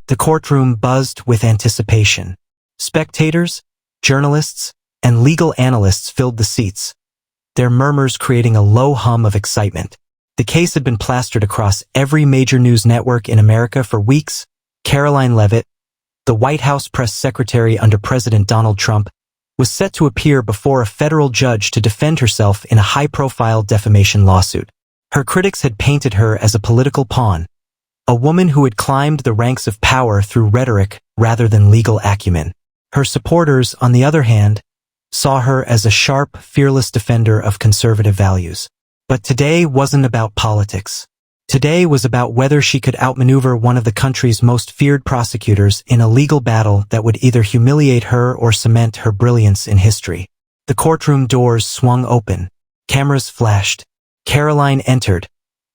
The courtroom buzzed with anticipation. Spectators, journalists, and legal analysts filled the seats, their murmurs creating a low hum of excitement. The case had been plastered across every major news network in America for weeks. Karoline Leavitt, the White House press secretary under President Donald Trump, was set to appear before a federal judge to defend herself in a high-profile defamation lawsuit. Her critics had painted her as a political pawn, a woman who had climbed the ranks of power through rhetoric rather than legal acumen. Her supporters, on the other hand, saw her as a sharp, fearless defender of conservative values. But today wasn't about politics. Today was about whether she could outmaneuver one of the country's most feared prosecutors in a legal battle that would either humiliate her or cement her brilliance in history. The courtroom doors swung open. Cameras flashed. Karoline entered,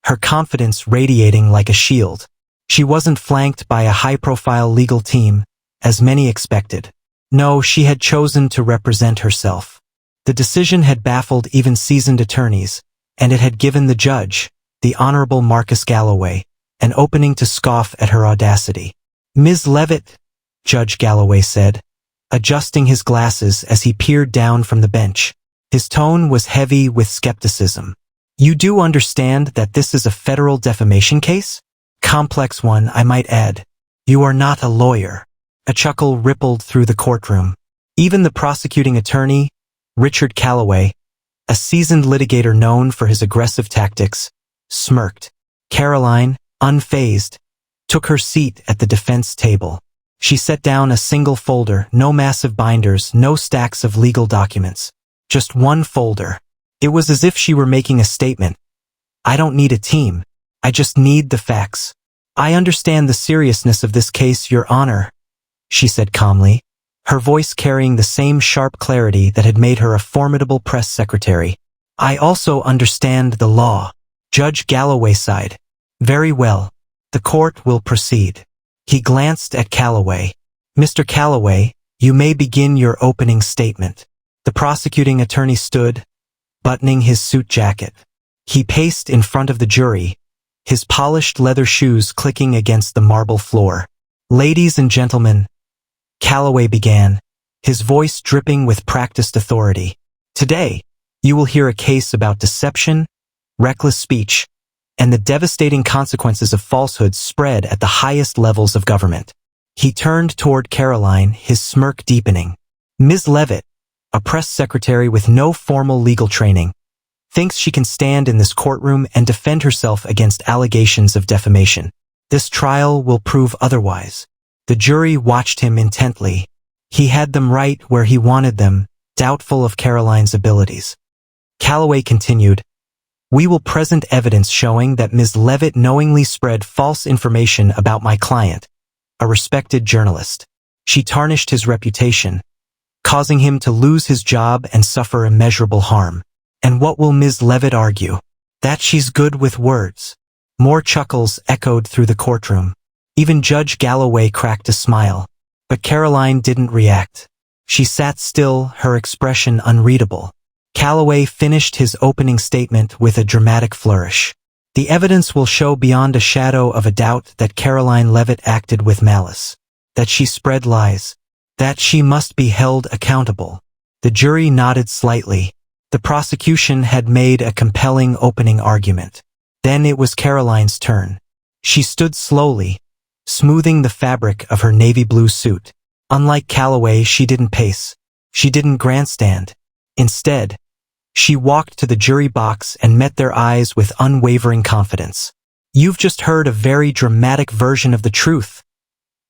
her confidence radiating like a shield. She wasn't flanked by a high-profile legal team, as many expected. No, she had chosen to represent herself. The decision had baffled even seasoned attorneys, and it had given the judge, the Honorable Marcus Galloway, an opening to scoff at her audacity. "Ms. Leavitt," Judge Galloway said, adjusting his glasses as he peered down from the bench. His tone was heavy with skepticism. "You do understand that this is a federal defamation case? Complex one, I might add. You are not a lawyer." A chuckle rippled through the courtroom. Even the prosecuting attorney, Richard Calloway, a seasoned litigator known for his aggressive tactics, smirked. Karoline, unfazed, took her seat at the defense table. She set down a single folder, no massive binders, no stacks of legal documents. Just one folder. It was as if she were making a statement. "I don't need a team. I just need the facts. I understand the seriousness of this case, Your Honor," she said calmly, her voice carrying the same sharp clarity that had made her a formidable press secretary. "I also understand the law." Judge Galloway sighed. "Very well. The court will proceed." He glanced at Calloway. "Mr. Calloway, you may begin your opening statement." The prosecuting attorney stood, buttoning his suit jacket. He paced in front of the jury, his polished leather shoes clicking against the marble floor. "Ladies and gentlemen," Calloway began, his voice dripping with practiced authority. "Today, you will hear a case about deception, reckless speech, and the devastating consequences of falsehoods spread at the highest levels of government." He turned toward Karoline, his smirk deepening. "Ms. Leavitt, a press secretary with no formal legal training, thinks she can stand in this courtroom and defend herself against allegations of defamation. This trial will prove otherwise." The jury watched him intently. He had them right where he wanted them, doubtful of Karoline's abilities. Calloway continued, "We will present evidence showing that Ms. Leavitt knowingly spread false information about my client, a respected journalist. She tarnished his reputation, causing him to lose his job and suffer immeasurable harm. And what will Ms. Leavitt argue? That she's good with words." More chuckles echoed through the courtroom. Even Judge Galloway cracked a smile. But Karoline didn't react. She sat still, her expression unreadable. Calloway finished his opening statement with a dramatic flourish. "The evidence will show beyond a shadow of a doubt that Karoline Leavitt acted with malice, that she spread lies, that she must be held accountable." The jury nodded slightly. The prosecution had made a compelling opening argument. Then it was Karoline's turn. She stood slowly, smoothing the fabric of her navy blue suit. Unlike Calloway, she didn't pace. She didn't grandstand. Instead, she walked to the jury box and met their eyes with unwavering confidence. "You've just heard a very dramatic version of the truth,"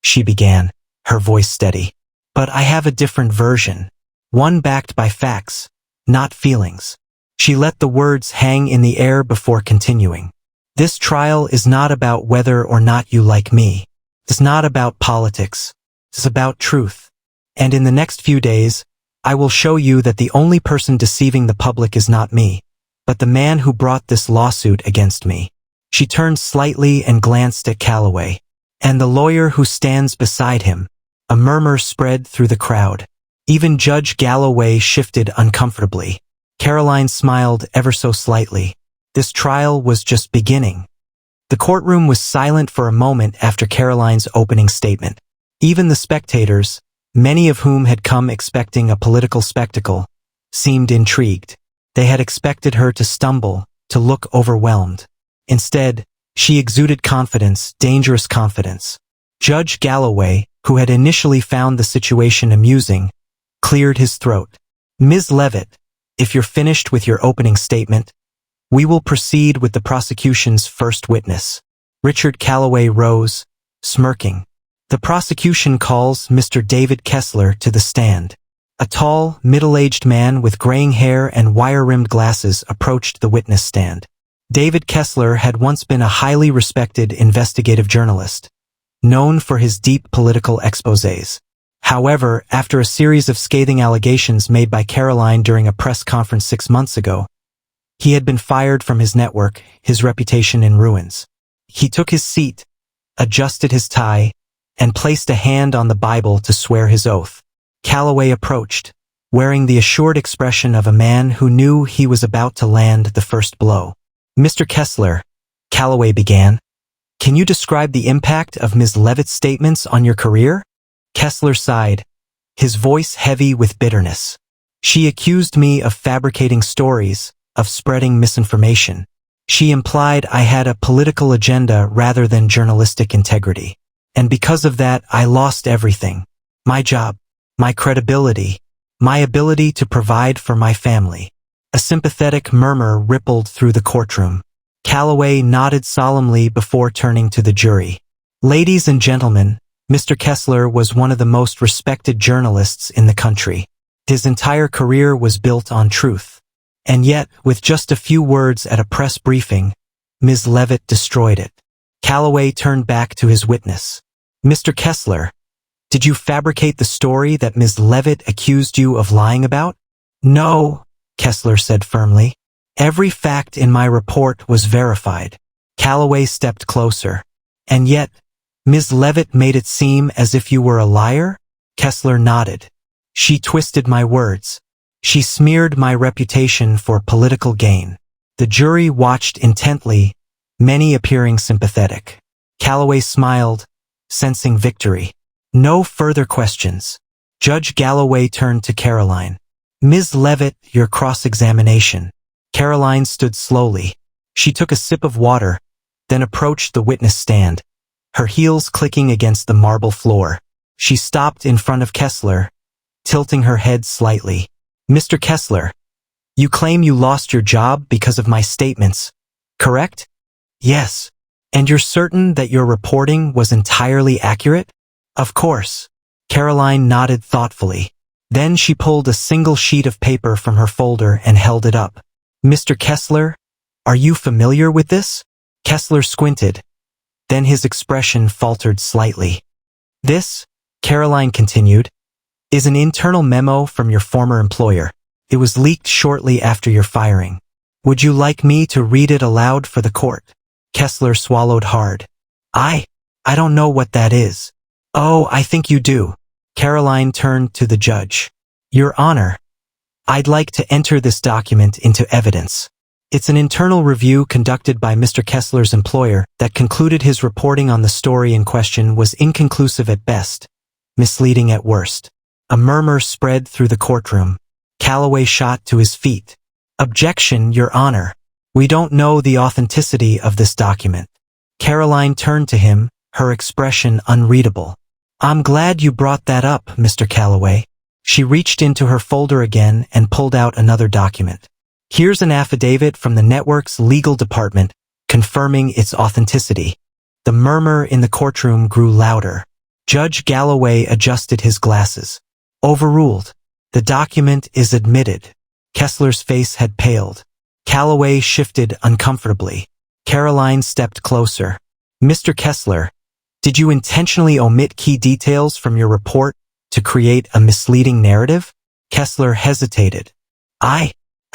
she began, her voice steady. "But I have a different version, one backed by facts, not feelings." She let the words hang in the air before continuing. "This trial is not about whether or not you like me. It's not about politics. It's about truth. And in the next few days, I will show you that the only person deceiving the public is not me, but the man who brought this lawsuit against me." She turned slightly and glanced at Calloway. "And the lawyer who stands beside him." A murmur spread through the crowd. Even Judge Galloway shifted uncomfortably. Karoline smiled ever so slightly. This trial was just beginning. The courtroom was silent for a moment after Karoline's opening statement. Even the spectators, many of whom had come expecting a political spectacle, seemed intrigued. They had expected her to stumble, to look overwhelmed. Instead, she exuded confidence, dangerous confidence. Judge Galloway, who had initially found the situation amusing, cleared his throat. Ms. Leavitt, if you're finished with your opening statement, we will proceed with the prosecution's first witness. Richard Calloway rose, smirking. The prosecution calls Mr. David Kessler to the stand. A tall, middle-aged man with graying hair and wire-rimmed glasses approached the witness stand. David Kessler had once been a highly respected investigative journalist, known for his deep political exposés. However, after a series of scathing allegations made by Karoline during a press conference 6 months ago, he had been fired from his network, his reputation in ruins. He took his seat, adjusted his tie, and placed a hand on the Bible to swear his oath. Calloway approached, wearing the assured expression of a man who knew he was about to land the first blow. Mr. Kessler, Calloway began, can you describe the impact of Ms. Leavitt's statements on your career? Kessler sighed, his voice heavy with bitterness. She accused me of fabricating stories, of spreading misinformation. She implied I had a political agenda rather than journalistic integrity. And because of that, I lost everything. My job, my credibility, my ability to provide for my family. A sympathetic murmur rippled through the courtroom. Calloway nodded solemnly before turning to the jury. Ladies and gentlemen, Mr. Kessler was one of the most respected journalists in the country. His entire career was built on truth. And yet, with just a few words at a press briefing, Ms. Leavitt destroyed it. Calloway turned back to his witness. Mr. Kessler, did you fabricate the story that Ms. Leavitt accused you of lying about? No, Kessler said firmly. Every fact in my report was verified. Calloway stepped closer. And yet, Ms. Leavitt made it seem as if you were a liar? Kessler nodded. She twisted my words. She smeared my reputation for political gain. The jury watched intently, many appearing sympathetic. Calloway smiled, sensing victory. No further questions. Judge Galloway turned to Karoline. Ms. Leavitt, your cross-examination. Karoline stood slowly. She took a sip of water, then approached the witness stand, her heels clicking against the marble floor. She stopped in front of Kessler, tilting her head slightly. Mr. Kessler, you claim you lost your job because of my statements, correct? Yes. And you're certain that your reporting was entirely accurate? Of course. Karoline nodded thoughtfully. Then she pulled a single sheet of paper from her folder and held it up. Mr. Kessler, are you familiar with this? Kessler squinted. Then his expression faltered slightly. This, Karoline continued, is an internal memo from your former employer. It was leaked shortly after your firing. Would you like me to read it aloud for the court? Kessler swallowed hard. I don't know what that is. Oh, I think you do. Karoline turned to the judge. Your Honor, I'd like to enter this document into evidence. It's an internal review conducted by Mr. Kessler's employer that concluded his reporting on the story in question was inconclusive at best, misleading at worst. A murmur spread through the courtroom. Calloway shot to his feet. Objection, Your Honor. We don't know the authenticity of this document. Karoline turned to him, her expression unreadable. I'm glad you brought that up, Mr. Calloway. She reached into her folder again and pulled out another document. Here's an affidavit from the network's legal department confirming its authenticity. The murmur in the courtroom grew louder. Judge Galloway adjusted his glasses. Overruled. The document is admitted. Kessler's face had paled. Calloway shifted uncomfortably. Karoline stepped closer. Mr. Kessler, did you intentionally omit key details from your report to create a misleading narrative? Kessler hesitated. I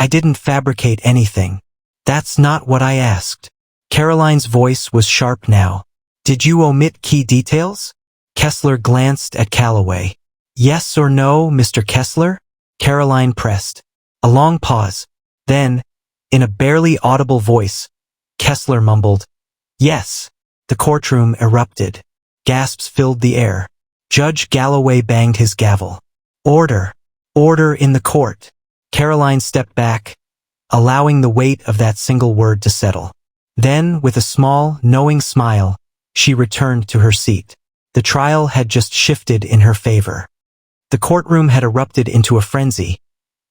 didn't fabricate anything. That's not what I asked. Karoline's voice was sharp now. Did you omit key details? Kessler glanced at Calloway. Yes or no, Mr. Kessler? Karoline pressed. A long pause. Then, in a barely audible voice, Kessler mumbled, Yes. The courtroom erupted. Gasps filled the air. Judge Galloway banged his gavel. Order! Order in the court! Karoline stepped back, allowing the weight of that single word to settle. Then, with a small, knowing smile, she returned to her seat. The trial had just shifted in her favor. The courtroom had erupted into a frenzy,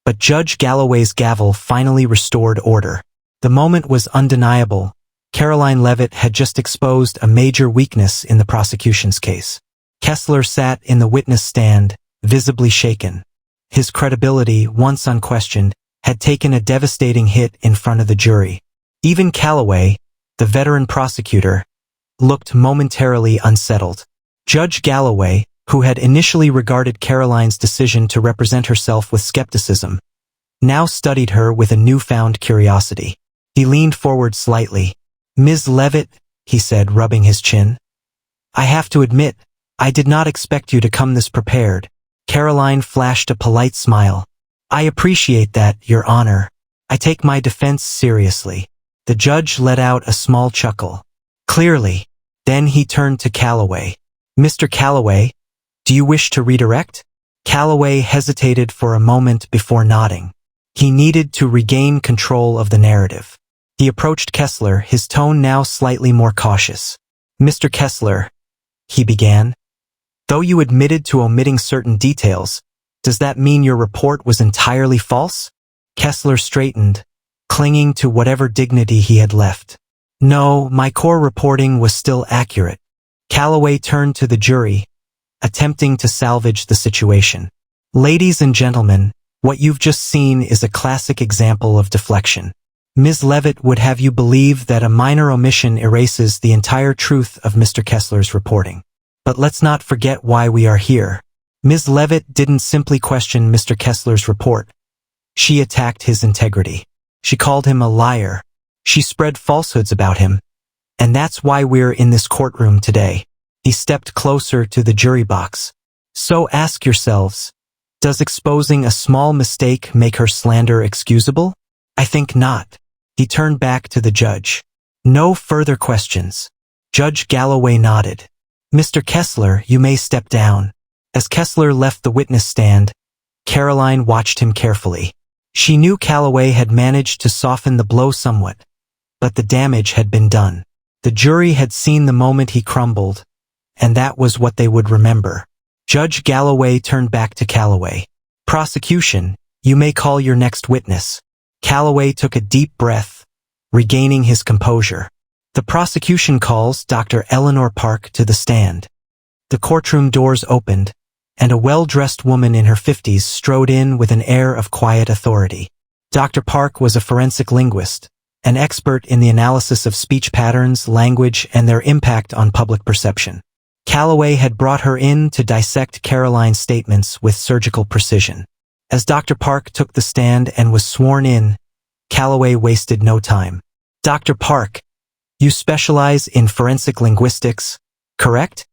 but Judge Galloway's gavel finally restored order. The moment was undeniable. Karoline Leavitt had just exposed a major weakness in the prosecution's case. Kessler sat in the witness stand, visibly shaken. His credibility, once unquestioned, had taken a devastating hit in front of the jury. Even Galloway, the veteran prosecutor, looked momentarily unsettled. Judge Galloway, who had initially regarded Karoline's decision to represent herself with skepticism, now studied her with a newfound curiosity. He leaned forward slightly. "Ms. Leavitt," he said, rubbing his chin, "I have to admit, I did not expect you to come this prepared." Karoline flashed a polite smile. "I appreciate that, Your Honor. I take my defense seriously." The judge let out a small chuckle. "Clearly." Then he turned to Galloway. "Mr. Galloway, do you wish to redirect?" Galloway hesitated for a moment before nodding. He needed to regain control of the narrative. He approached Kessler, his tone now slightly more cautious. "Mr. Kessler," he began, "though you admitted to omitting certain details, does that mean your report was entirely false?" Kessler straightened, clinging to whatever dignity he had left. "No, my core reporting was still accurate." Galloway turned to the jury, attempting to salvage the situation. "Ladies and gentlemen, what you've just seen is a classic example of deflection. Ms. Leavitt would have you believe that a minor omission erases the entire truth of Mr. Kessler's reporting. But let's not forget why we are here. Ms. Leavitt didn't simply question Mr. Kessler's report. She attacked his integrity. She called him a liar. She spread falsehoods about him. And that's why we're in this courtroom today." He stepped closer to the jury box. "So ask yourselves, does exposing a small mistake make her slander excusable? I think not." He turned back to the judge. "No further questions." Judge Galloway nodded. "Mr. Kessler, you may step down." As Kessler left the witness stand, Karoline watched him carefully. She knew Galloway had managed to soften the blow somewhat, but the damage had been done. The jury had seen the moment he crumbled, and that was what they would remember. Judge Galloway turned back to Galloway. "Prosecution, you may call your next witness." Galloway took a deep breath, regaining his composure. "The prosecution calls Dr. Eleanor Park to the stand." The courtroom doors opened, and a well-dressed woman in her 50s strode in with an air of quiet authority. Dr. Park was a forensic linguist, an expert in the analysis of speech patterns, language, and their impact on public perception. Galloway had brought her in to dissect Karoline's statements with surgical precision. As Dr. Park took the stand and was sworn in, Galloway wasted no time. "Dr. Park, you specialize in forensic linguistics, correct?"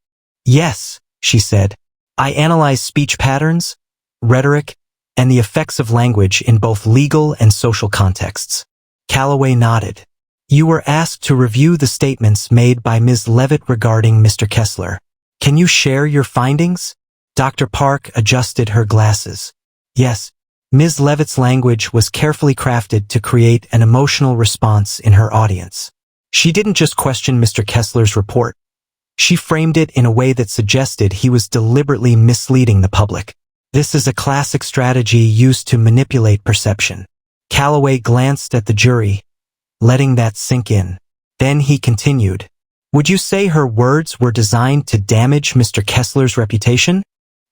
"Yes," she said. "I analyze speech patterns, rhetoric, and the effects of language in both legal and social contexts." Galloway nodded. "You were asked to review the statements made by Ms. Leavitt regarding Mr. Kessler. Can you share your findings?" Dr. Park adjusted her glasses. "Yes, Ms. Leavitt's language was carefully crafted to create an emotional response in her audience. She didn't just question Mr. Kessler's report. She framed it in a way that suggested he was deliberately misleading the public. This is a classic strategy used to manipulate perception." Galloway glanced at the jury, letting that sink in. Then he continued. "Would you say her words were designed to damage Mr. Kessler's reputation?"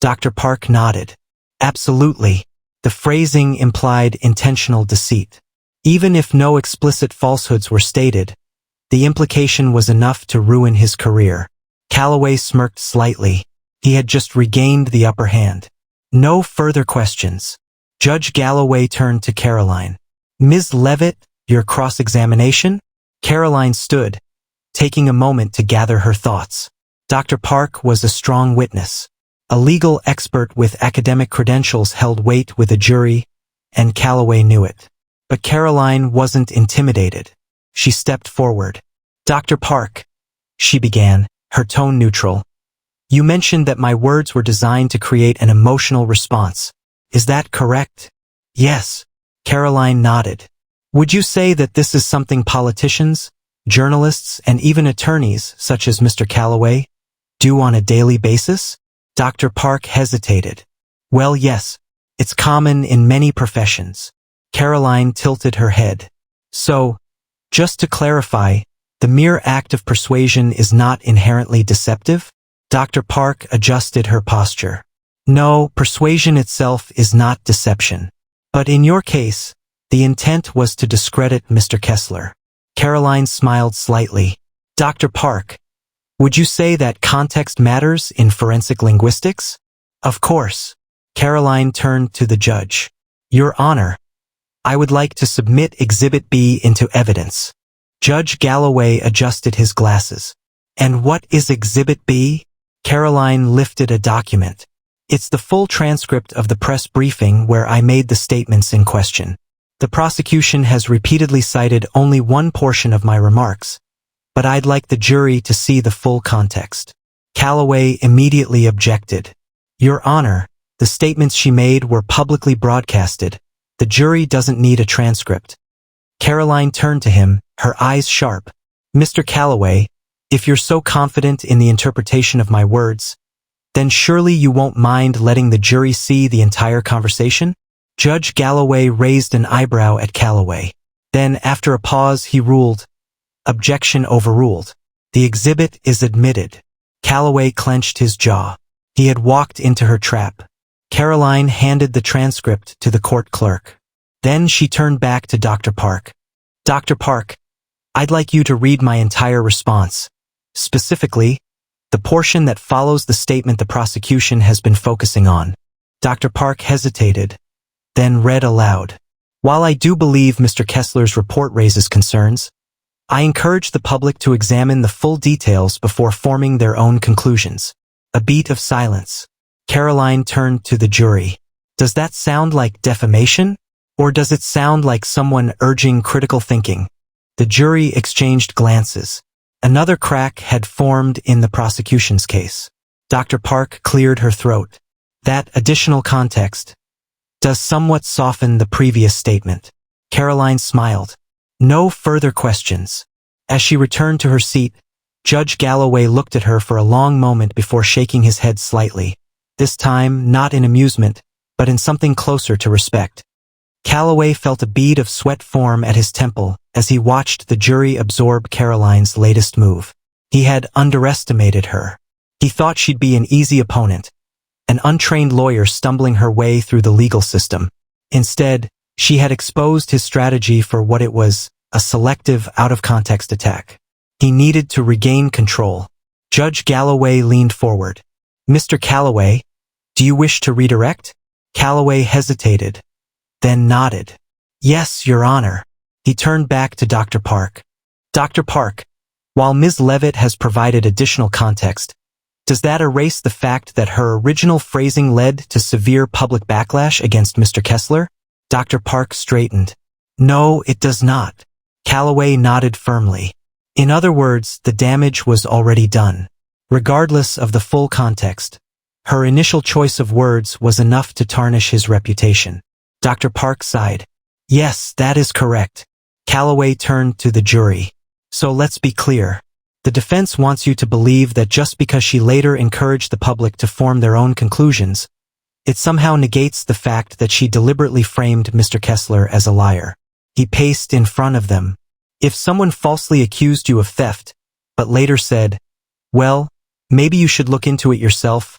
Dr. Park nodded. "Absolutely. The phrasing implied intentional deceit. Even if no explicit falsehoods were stated, the implication was enough to ruin his career." Galloway smirked slightly. He had just regained the upper hand. "No further questions." Judge Galloway turned to Karoline. "Ms. Leavitt, your cross-examination?" Karoline stood, taking a moment to gather her thoughts. Dr. Park was a strong witness. A legal expert with academic credentials held weight with a jury, and Galloway knew it. But Karoline wasn't intimidated. She stepped forward. Dr. Park, she began, her tone neutral. You mentioned that my words were designed to create an emotional response. Is that correct? Yes. Karoline nodded. Would you say that this is something politicians, journalists, and even attorneys, such as Mr. Calloway, do on a daily basis? Dr. Park hesitated. Well, yes. It's common in many professions. Karoline tilted her head. So, just to clarify, the mere act of persuasion is not inherently deceptive? Dr. Park adjusted her posture. No, persuasion itself is not deception. But in your case, the intent was to discredit Mr. Kessler. Karoline smiled slightly. Dr. Park, would you say that context matters in forensic linguistics? Of course. Karoline turned to the judge. Your Honor, I would like to submit Exhibit B into evidence. Judge Galloway adjusted his glasses. And what is Exhibit B? Karoline lifted a document. It's the full transcript of the press briefing where I made the statements in question. The prosecution has repeatedly cited only one portion of my remarks, but I'd like the jury to see the full context. Calloway immediately objected. Your Honor, the statements she made were publicly broadcasted. The jury doesn't need a transcript. Karoline turned to him, her eyes sharp. Mr. Calloway, if you're so confident in the interpretation of my words, then surely you won't mind letting the jury see the entire conversation? Judge Galloway raised an eyebrow at Calloway. Then, after a pause, he ruled, Objection overruled. The exhibit is admitted. Calloway clenched his jaw. He had walked into her trap. Karoline handed the transcript to the court clerk. Then she turned back to Dr. Park. Dr. Park, I'd like you to read my entire response. Specifically, the portion that follows the statement the prosecution has been focusing on. Dr. Park hesitated, then read aloud. While I do believe Mr. Kessler's report raises concerns, I encourage the public to examine the full details before forming their own conclusions. A beat of silence. Karoline turned to the jury. Does that sound like defamation? Or does it sound like someone urging critical thinking? The jury exchanged glances. Another crack had formed in the prosecution's case. Dr. Park cleared her throat. That additional context does somewhat soften the previous statement. Karoline smiled. No further questions. As she returned to her seat, Judge Galloway looked at her for a long moment before shaking his head slightly. This time, not in amusement, but in something closer to respect. Calloway felt a bead of sweat form at his temple as he watched the jury absorb Karoline's latest move. He had underestimated her. He thought she'd be an easy opponent, an untrained lawyer stumbling her way through the legal system. Instead, she had exposed his strategy for what it was, a selective, out-of-context attack. He needed to regain control. Judge Galloway leaned forward. Mr. Calloway, do you wish to redirect? Calloway hesitated, then nodded. Yes, Your Honor. He turned back to Dr. Park. Dr. Park, while Ms. Leavitt has provided additional context, does that erase the fact that her original phrasing led to severe public backlash against Mr. Kessler? Dr. Park straightened. No, it does not. Calloway nodded firmly. In other words, the damage was already done. Regardless of the full context, her initial choice of words was enough to tarnish his reputation. Dr. Park sighed. Yes, that is correct. Calloway turned to the jury. So let's be clear. The defense wants you to believe that just because she later encouraged the public to form their own conclusions, it somehow negates the fact that she deliberately framed Mr. Kessler as a liar. He paced in front of them. If someone falsely accused you of theft, but later said, well, maybe you should look into it yourself,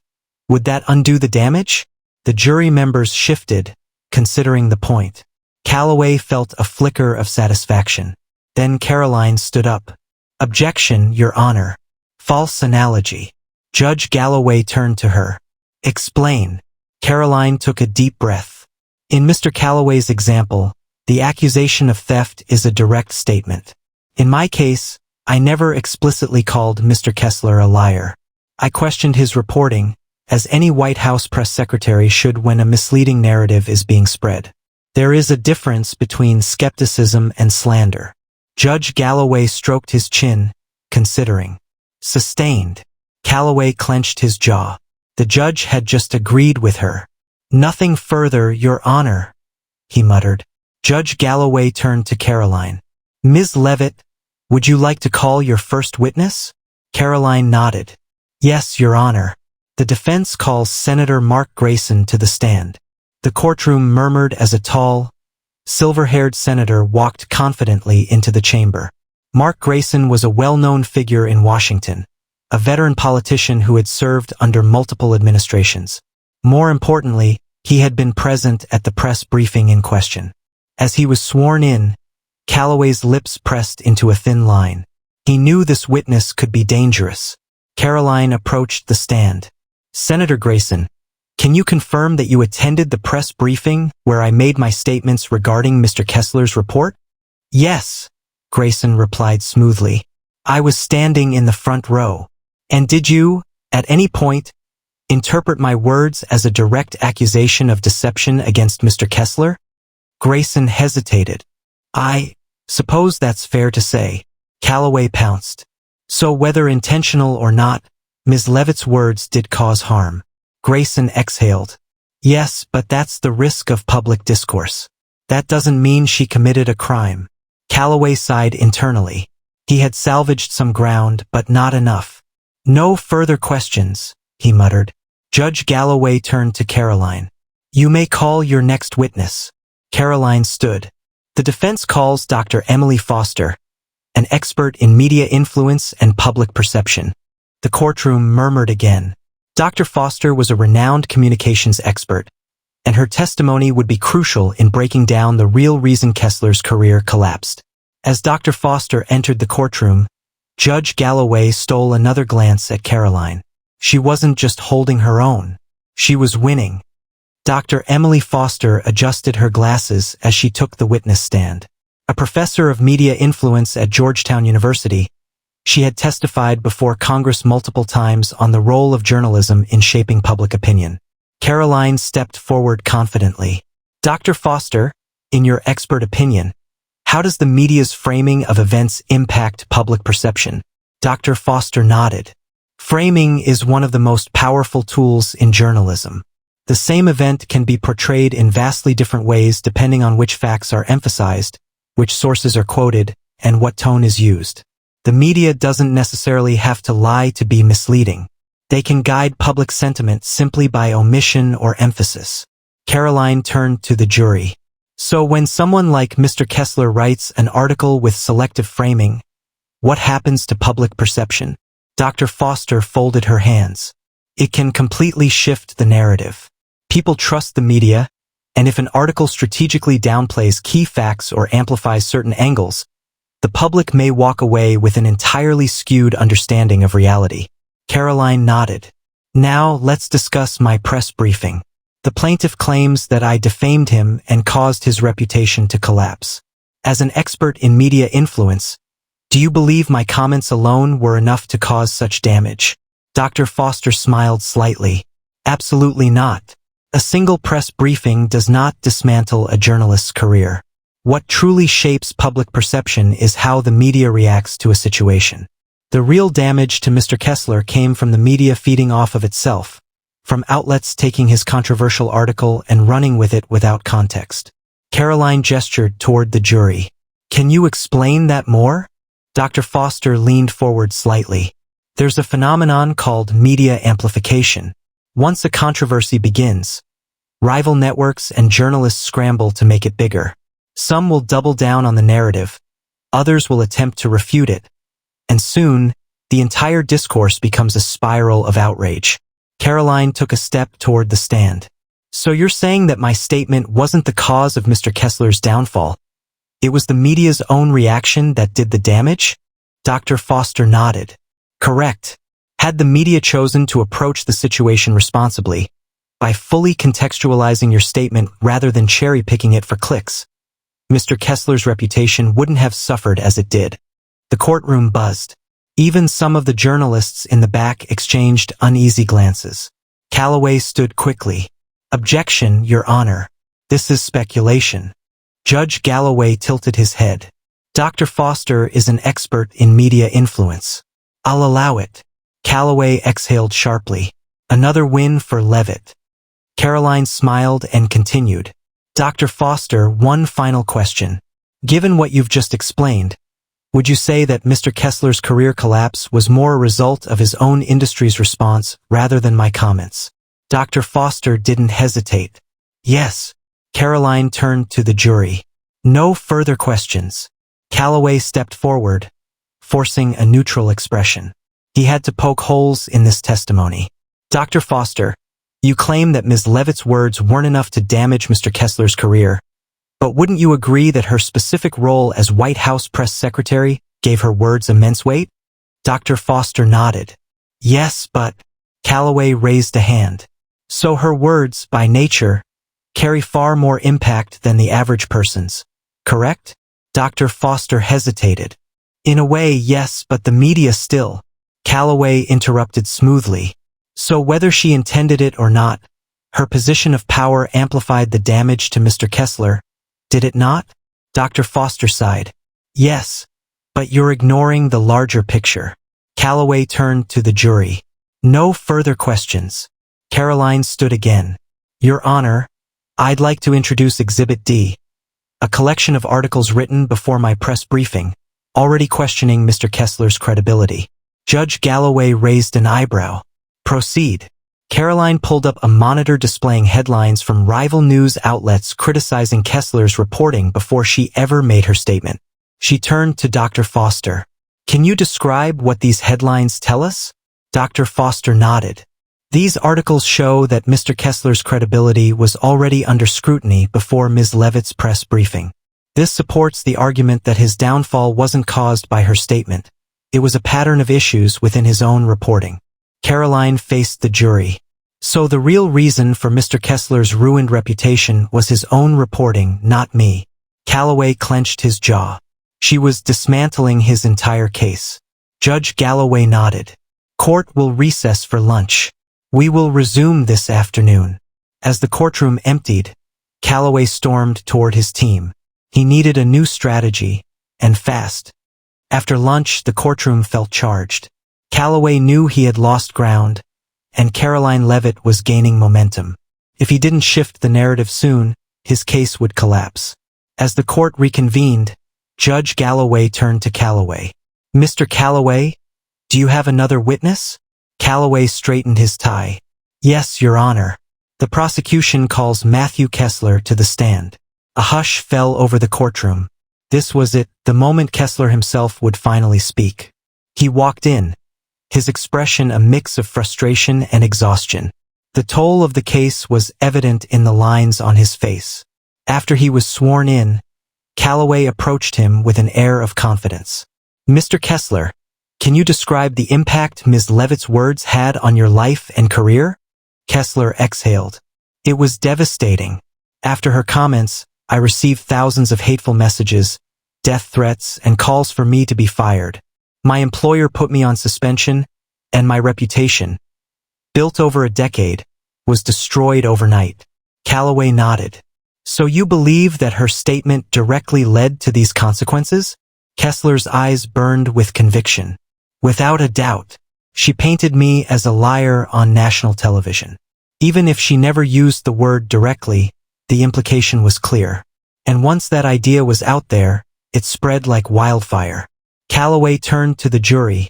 would that undo the damage? The jury members shifted, considering the point. Calloway felt a flicker of satisfaction. Then Karoline stood up. Objection, Your Honor. False analogy. Judge Galloway turned to her. Explain. Karoline took a deep breath. In Mr. Calloway's example, the accusation of theft is a direct statement. In my case, I never explicitly called Mr. Kessler a liar. I questioned his reporting, as any White House press secretary should when a misleading narrative is being spread. There is a difference between skepticism and slander. Judge Galloway stroked his chin, considering. Sustained. Calloway clenched his jaw. The judge had just agreed with her. Nothing further, Your Honor, he muttered. Judge Galloway turned to Karoline. Ms. Leavitt, would you like to call your first witness? Karoline nodded. Yes, Your Honor. The defense calls Senator Mark Grayson to the stand. The courtroom murmured as a tall, silver-haired senator walked confidently into the chamber. Mark Grayson was a well-known figure in Washington, a veteran politician who had served under multiple administrations. More importantly, he had been present at the press briefing in question. As he was sworn in, Calloway's lips pressed into a thin line. He knew this witness could be dangerous. Karoline approached the stand. Senator Grayson, can you confirm that you attended the press briefing where I made my statements regarding Mr. Kessler's report? Yes, Grayson replied smoothly. I was standing in the front row. And did you, at any point, interpret my words as a direct accusation of deception against Mr. Kessler? Grayson hesitated. I suppose that's fair to say. Calloway pounced. So whether intentional or not, Ms. Leavitt's words did cause harm. Grayson exhaled. Yes, but that's the risk of public discourse. That doesn't mean she committed a crime. Calloway sighed internally. He had salvaged some ground, but not enough. No further questions, he muttered. Judge Galloway turned to Karoline. You may call your next witness. Karoline stood. The defense calls Dr. Emily Foster, an expert in media influence and public perception. The courtroom murmured again. Dr. Foster was a renowned communications expert, and her testimony would be crucial in breaking down the real reason Kessler's career collapsed. As Dr. Foster entered the courtroom, Judge Galloway stole another glance at Karoline. She wasn't just holding her own. She was winning. Dr. Emily Foster adjusted her glasses as she took the witness stand. A professor of media influence at Georgetown University, she had testified before Congress multiple times on the role of journalism in shaping public opinion. Karoline stepped forward confidently. Dr. Foster, in your expert opinion, how does the media's framing of events impact public perception? Dr. Foster nodded. Framing is one of the most powerful tools in journalism. The same event can be portrayed in vastly different ways depending on which facts are emphasized, which sources are quoted, and what tone is used. The media doesn't necessarily have to lie to be misleading. They can guide public sentiment simply by omission or emphasis. Karoline turned to the jury. So when someone like Mr. Kessler writes an article with selective framing, what happens to public perception? Dr. Foster folded her hands. It can completely shift the narrative. People trust the media, and if an article strategically downplays key facts or amplifies certain angles, the public may walk away with an entirely skewed understanding of reality. Karoline nodded. Now let's discuss my press briefing. The plaintiff claims that I defamed him and caused his reputation to collapse. As an expert in media influence, do you believe my comments alone were enough to cause such damage? Dr. Foster smiled slightly. Absolutely not. A single press briefing does not dismantle a journalist's career. What truly shapes public perception is how the media reacts to a situation. The real damage to Mr. Kessler came from the media feeding off of itself, from outlets taking his controversial article and running with it without context. Karoline gestured toward the jury. Can you explain that more? Dr. Foster leaned forward slightly. There's a phenomenon called media amplification. Once a controversy begins, rival networks and journalists scramble to make it bigger. Some will double down on the narrative, others will attempt to refute it, and soon, the entire discourse becomes a spiral of outrage. Karoline took a step toward the stand. So you're saying that my statement wasn't the cause of Mr. Kessler's downfall? It was the media's own reaction that did the damage? Dr. Foster nodded. Correct. Had the media chosen to approach the situation responsibly, by fully contextualizing your statement rather than cherry-picking it for clicks, Mr. Kessler's reputation wouldn't have suffered as it did. The courtroom buzzed. Even some of the journalists in the back exchanged uneasy glances. Calloway stood quickly. Objection, Your Honor. This is speculation. Judge Galloway tilted his head. Dr. Foster is an expert in media influence. I'll allow it. Calloway exhaled sharply. Another win for Leavitt. Karoline smiled and continued. Dr. Foster, one final question. Given what you've just explained, would you say that Mr. Kessler's career collapse was more a result of his own industry's response rather than my comments? Dr. Foster didn't hesitate. Yes. Karoline turned to the jury. No further questions. Calloway stepped forward, forcing a neutral expression. He had to poke holes in this testimony. Dr. Foster, you claim that Ms. Leavitt's words weren't enough to damage Mr. Kessler's career, but wouldn't you agree that her specific role as White House press secretary gave her words immense weight? Dr. Foster nodded. Yes, but Calloway raised a hand. So her words, by nature, carry far more impact than the average person's, correct? Dr. Foster hesitated. In a way, yes, but the media still. Calloway interrupted smoothly. So whether she intended it or not, her position of power amplified the damage to Mr. Kessler, did it not? Dr. Foster sighed. Yes, but you're ignoring the larger picture. Calloway turned to the jury. No further questions. Karoline stood again. Your Honor, I'd like to introduce Exhibit D, a collection of articles written before my press briefing, already questioning Mr. Kessler's credibility. Judge Galloway raised an eyebrow. Proceed. Karoline pulled up a monitor displaying headlines from rival news outlets criticizing Kessler's reporting before she ever made her statement. She turned to Dr. Foster. Can you describe what these headlines tell us? Dr. Foster nodded. These articles show that Mr. Kessler's credibility was already under scrutiny before Ms. Leavitt's press briefing. This supports the argument that his downfall wasn't caused by her statement. It was a pattern of issues within his own reporting. Karoline faced the jury. So the real reason for Mr. Kessler's ruined reputation was his own reporting, not me. Calloway clenched his jaw. She was dismantling his entire case. Judge Galloway nodded. Court will recess for lunch. We will resume this afternoon. As the courtroom emptied, Calloway stormed toward his team. He needed a new strategy, and fast. After lunch, the courtroom felt charged. Calloway knew he had lost ground, and Karoline Leavitt was gaining momentum. If he didn't shift the narrative soon, his case would collapse. As the court reconvened, Judge Galloway turned to Calloway. Mr. Calloway, do you have another witness? Calloway straightened his tie. Yes, Your Honor. The prosecution calls Matthew Kessler to the stand. A hush fell over the courtroom. This was it, the moment Kessler himself would finally speak. He walked in, his expression a mix of frustration and exhaustion. The toll of the case was evident in the lines on his face. After he was sworn in, Calloway approached him with an air of confidence. Mr. Kessler, can you describe the impact Ms. Leavitt's words had on your life and career? Kessler exhaled. It was devastating. After her comments, I received thousands of hateful messages, death threats, and calls for me to be fired. My employer put me on suspension, and my reputation, built over a decade, was destroyed overnight. Calloway nodded. So you believe that her statement directly led to these consequences? Kessler's eyes burned with conviction. Without a doubt, she painted me as a liar on national television. Even if she never used the word directly, the implication was clear. And once that idea was out there, it spread like wildfire. Calloway turned to the jury,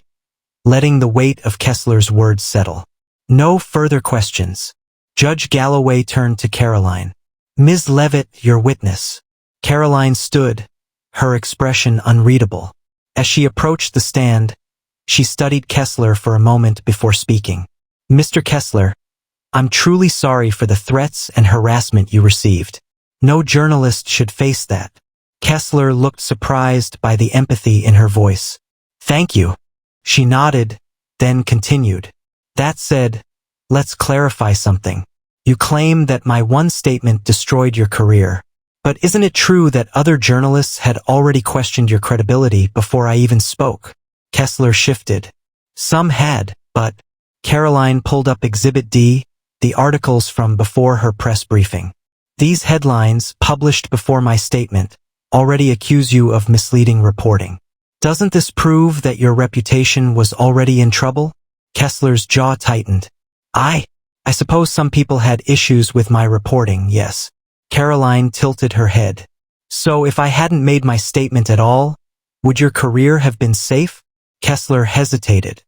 letting the weight of Kessler's words settle. No further questions. Judge Galloway turned to Karoline. Ms. Leavitt, your witness. Karoline stood, her expression unreadable. As she approached the stand, she studied Kessler for a moment before speaking. Mr. Kessler, I'm truly sorry for the threats and harassment you received. No journalist should face that. Kessler looked surprised by the empathy in her voice. Thank you. She nodded, then continued. That said, let's clarify something. You claim that my one statement destroyed your career. But isn't it true that other journalists had already questioned your credibility before I even spoke? Kessler shifted. Some had, but Karoline pulled up Exhibit D, the articles from before her press briefing. These headlines, published before my statement, already accuse you of misleading reporting. Doesn't this prove that your reputation was already in trouble? Kessler's jaw tightened. I suppose some people had issues with my reporting, yes. Karoline tilted her head. So if I hadn't made my statement at all, would your career have been safe? Kessler hesitated.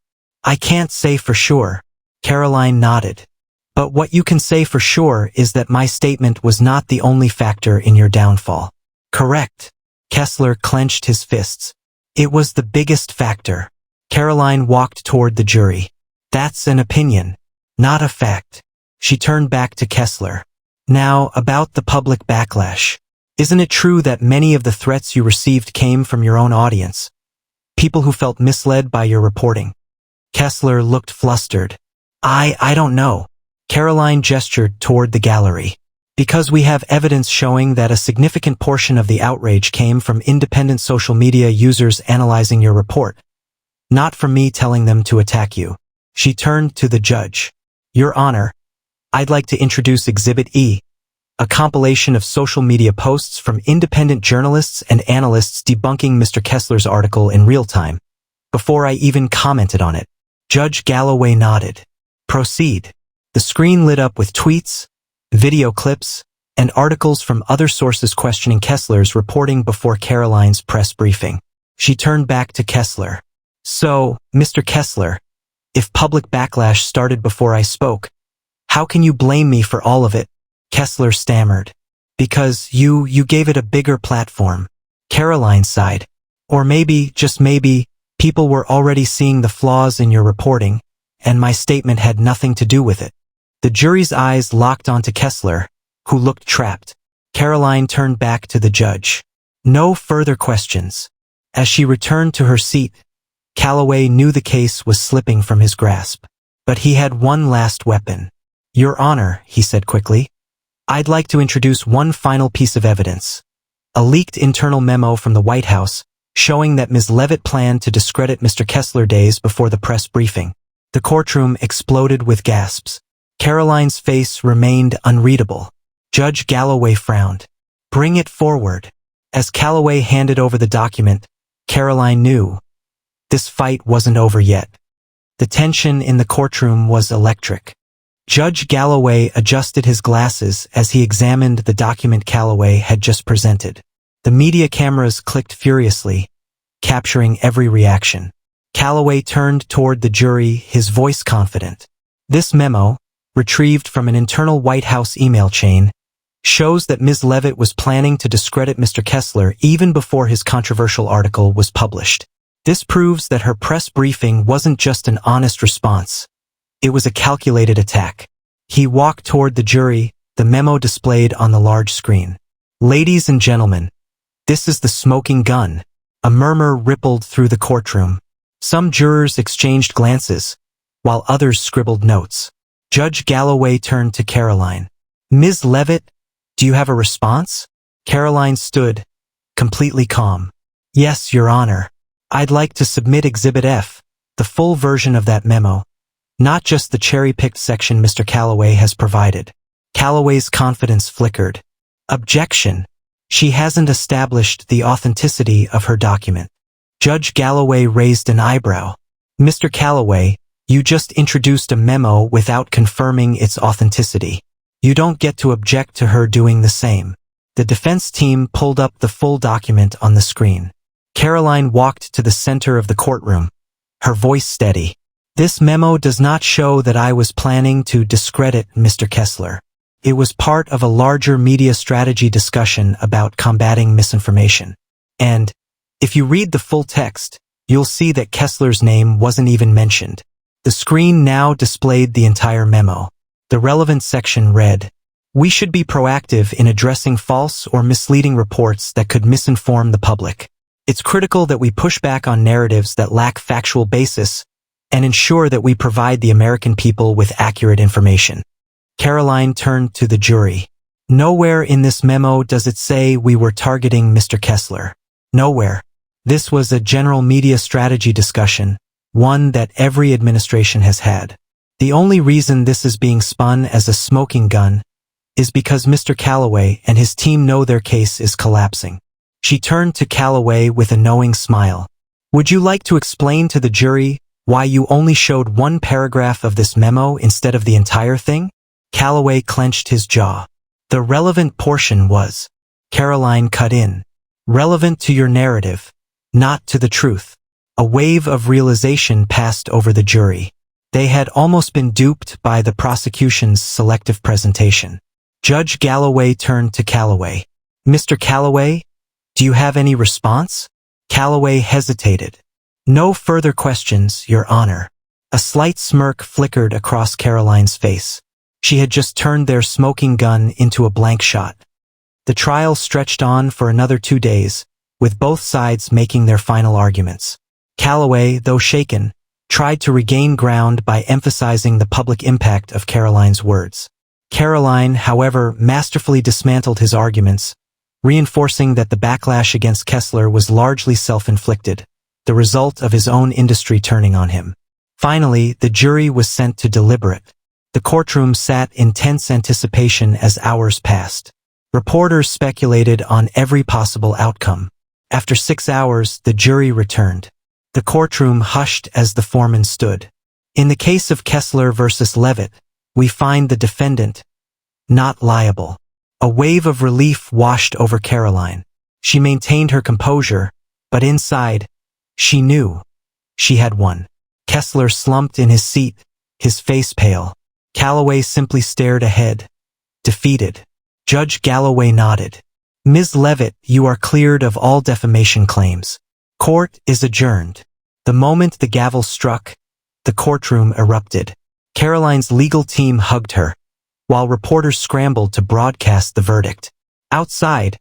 I can't say for sure. Karoline nodded. But what you can say for sure is that my statement was not the only factor in your downfall. Correct. Kessler clenched his fists. It was the biggest factor. Karoline walked toward the jury. That's an opinion, not a fact. She turned back to Kessler. Now, about the public backlash. Isn't it true that many of the threats you received came from your own audience? People who felt misled by your reporting? Kessler looked flustered. I don't know. Karoline gestured toward the gallery. Because we have evidence showing that a significant portion of the outrage came from independent social media users analyzing your report, not from me telling them to attack you. She turned to the judge. Your Honor, I'd like to introduce Exhibit E, a compilation of social media posts from independent journalists and analysts debunking Mr. Kessler's article in real time, before I even commented on it. Judge Galloway nodded. Proceed. The screen lit up with tweets, video clips, and articles from other sources questioning Kessler's reporting before Karoline's press briefing. She turned back to Kessler. So, Mr. Kessler, if public backlash started before I spoke, how can you blame me for all of it? Kessler stammered. Because you gave it a bigger platform. Karoline sighed. Or maybe, just maybe, people were already seeing the flaws in your reporting, and my statement had nothing to do with it. The jury's eyes locked onto Kessler, who looked trapped. Karoline turned back to the judge. No further questions. As she returned to her seat, Calloway knew the case was slipping from his grasp. But he had one last weapon. Your Honor, he said quickly, I'd like to introduce one final piece of evidence. A leaked internal memo from the White House showing that Ms. Leavitt planned to discredit Mr. Kessler days before the press briefing. The courtroom exploded with gasps. Karoline's face remained unreadable. Judge Galloway frowned. Bring it forward. As Calloway handed over the document, Karoline knew this fight wasn't over yet. The tension in the courtroom was electric. Judge Galloway adjusted his glasses as he examined the document Calloway had just presented. The media cameras clicked furiously, capturing every reaction. Calloway turned toward the jury, his voice confident. This memo, retrieved from an internal White House email chain, shows that Ms. Leavitt was planning to discredit Mr. Kessler even before his controversial article was published. This proves that her press briefing wasn't just an honest response. It was a calculated attack. He walked toward the jury, the memo displayed on the large screen. Ladies and gentlemen, this is the smoking gun. A murmur rippled through the courtroom. Some jurors exchanged glances, while others scribbled notes. Judge Galloway turned to Karoline. Ms. Leavitt, do you have a response? Karoline stood, completely calm. Yes, Your Honor. I'd like to submit Exhibit F, the full version of that memo, not just the cherry-picked section Mr. Calloway has provided. Calloway's confidence flickered. Objection. She hasn't established the authenticity of her document. Judge Galloway raised an eyebrow. Mr. Calloway, you just introduced a memo without confirming its authenticity. You don't get to object to her doing the same. The defense team pulled up the full document on the screen. Karoline walked to the center of the courtroom, her voice steady. This memo does not show that I was planning to discredit Mr. Kessler. It was part of a larger media strategy discussion about combating misinformation. And, if you read the full text, you'll see that Kessler's name wasn't even mentioned. The screen now displayed the entire memo. The relevant section read, "We should be proactive in addressing false or misleading reports that could misinform the public. It's critical that we push back on narratives that lack factual basis and ensure that we provide the American people with accurate information." Karoline turned to the jury. Nowhere in this memo does it say we were targeting Mr. Kessler. Nowhere. This was a general media strategy discussion, one that every administration has had. The only reason this is being spun as a smoking gun is because Mr. Calloway and his team know their case is collapsing. She turned to Calloway with a knowing smile. Would you like to explain to the jury why you only showed one paragraph of this memo instead of the entire thing? Calloway clenched his jaw. The relevant portion was, Karoline cut in, relevant to your narrative, not to the truth. A wave of realization passed over the jury. They had almost been duped by the prosecution's selective presentation. Judge Galloway turned to Calloway. Mr. Calloway, do you have any response? Calloway hesitated. No further questions, Your Honor. A slight smirk flickered across Karoline's face. She had just turned their smoking gun into a blank shot. The trial stretched on for another 2 days, with both sides making their final arguments. Calloway, though shaken, tried to regain ground by emphasizing the public impact of Karoline's words. Karoline, however, masterfully dismantled his arguments, reinforcing that the backlash against Kessler was largely self-inflicted, the result of his own industry turning on him. Finally, the jury was sent to deliberate. The courtroom sat in tense anticipation as hours passed. Reporters speculated on every possible outcome. After 6 hours, the jury returned. The courtroom hushed as the foreman stood. In the case of Kessler versus Leavitt, we find the defendant not liable. A wave of relief washed over Karoline. She maintained her composure, but inside, she knew she had won. Kessler slumped in his seat, his face pale. Calloway simply stared ahead, defeated. Judge Galloway nodded. Ms. Leavitt, you are cleared of all defamation claims. Court is adjourned. The moment the gavel struck, the courtroom erupted. Karoline's legal team hugged her, while reporters scrambled to broadcast the verdict. Outside,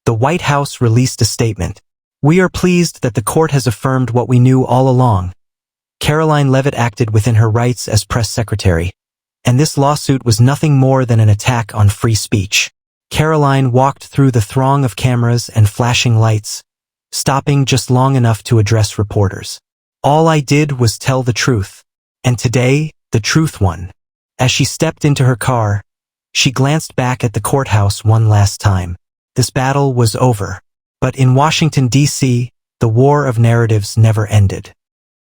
the White House released a statement. We are pleased that the court has affirmed what we knew all along. Karoline Leavitt acted within her rights as press secretary, and this lawsuit was nothing more than an attack on free speech. Karoline walked through the throng of cameras and flashing lights, stopping just long enough to address reporters. All I did was tell the truth, and today, the truth won. As she stepped into her car, she glanced back at the courthouse one last time. This battle was over. But in Washington, D.C., the war of narratives never ended.